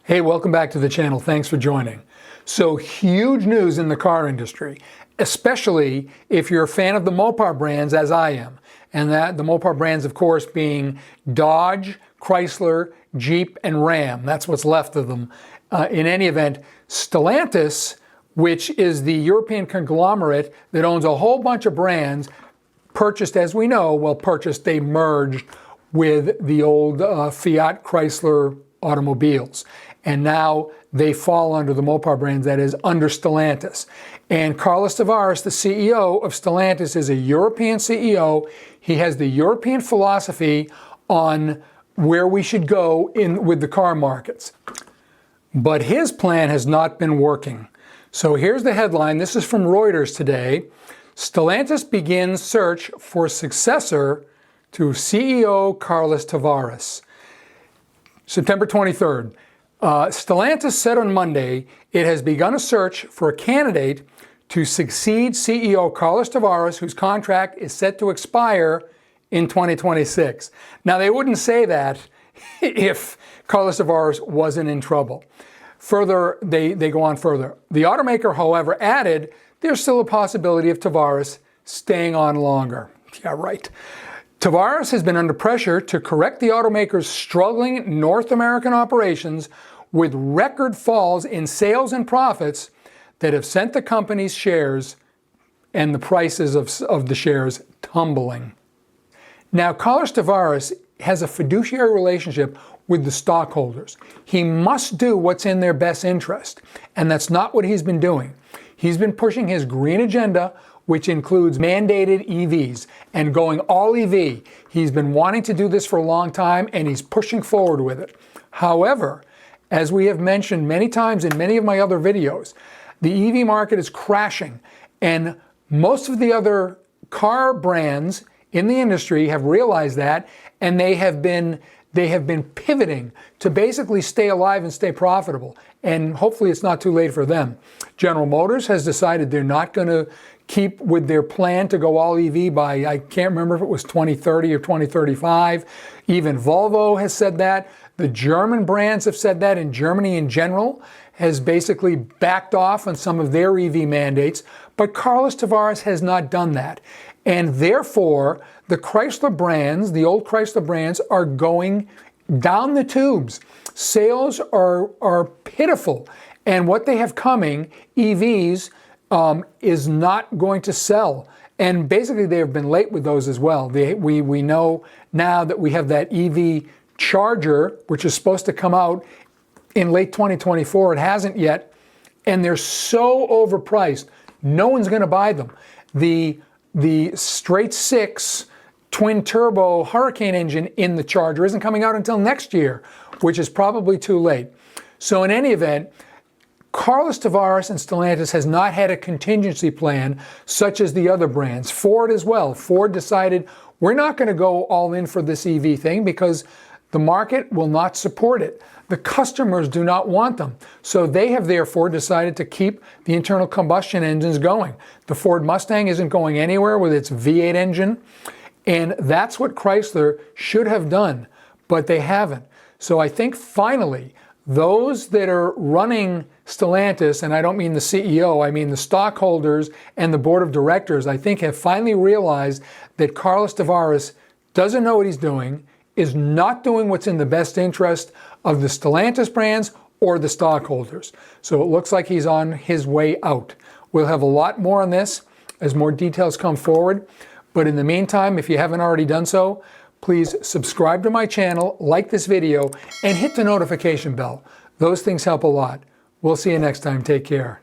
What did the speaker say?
Hey, welcome back to the channel. Thanks for joining. So huge news in the car industry, especially if you're a fan of the Mopar brands as I am. And that the Mopar brands, of course, being Dodge, Chrysler, Jeep, and Ram. That's what's left of them. In any event, Stellantis, which is the European conglomerate that owns a whole bunch of brands, purchased, as we know, they merged with the old Fiat Chrysler automobiles. And now they fall under the Mopar brands, that is, under Stellantis. And Carlos Tavares, the CEO of Stellantis, is a European CEO. He has the European philosophy on where we should go with the car markets. But his plan has not been working. So here's the headline. This is from Reuters today. Stellantis begins search for successor to CEO Carlos Tavares. September 23rd. Stellantis said on Monday it has begun a search for a candidate to succeed CEO Carlos Tavares, whose contract is set to expire in 2026. Now, they wouldn't say that if Carlos Tavares wasn't in trouble. Further, they go on further. The automaker, however, added there's still a possibility of Tavares staying on longer. Yeah, right. Tavares has been under pressure to correct the automaker's struggling North American operations with record falls in sales and profits that have sent the company's shares and the prices of the shares tumbling. Now, Carlos Tavares has a fiduciary relationship with the stockholders. He must do what's in their best interest, and that's not what he's been doing. He's been pushing his green agenda, which includes mandated EVs and going all EV. He's been wanting to do this for a long time, and he's pushing forward with it. However, as we have mentioned many times in many of my other videos, the EV market is crashing, and most of the other car brands in the industry have realized that, and they have been pivoting to basically stay alive and stay profitable. And hopefully it's not too late for them. General Motors has decided they're not going to keep with their plan to go all EV by, I can't remember if it was 2030 or 2035. Even Volvo has said that. The German brands have said that, and Germany in general has basically backed off on some of their EV mandates. But Carlos Tavares has not done that. And therefore, the Chrysler brands, the old Chrysler brands, are going down the tubes. Sales are pitiful. And what they have coming, EVs, is not going to sell. And basically, they have been late with those as well. We know now that we have that EV charger, which is supposed to come out in late 2024. It hasn't yet. And they're so overpriced. No one's going to buy them. The straight six twin turbo Hurricane engine in the Charger isn't coming out until next year, which is probably too late. So in any event, Carlos Tavares and Stellantis has not had a contingency plan such as the other brands. Ford as well. Ford decided we're not going to go all in for this EV thing because the market will not support it. The customers do not want them. So they have therefore decided to keep the internal combustion engines going. The Ford Mustang isn't going anywhere with its V8 engine. And that's what Chrysler should have done, but they haven't. So I think finally, those that are running Stellantis, and I don't mean the CEO, I mean the stockholders and the board of directors, I think have finally realized that Carlos Tavares doesn't know what he's doing, is not doing what's in the best interest of the Stellantis brands or the stockholders. So it looks like he's on his way out. We'll have a lot more on this as more details come forward. But in the meantime, if you haven't already done so, please subscribe to my channel, like this video, and hit the notification bell. Those things help a lot. We'll see you next time. Take care.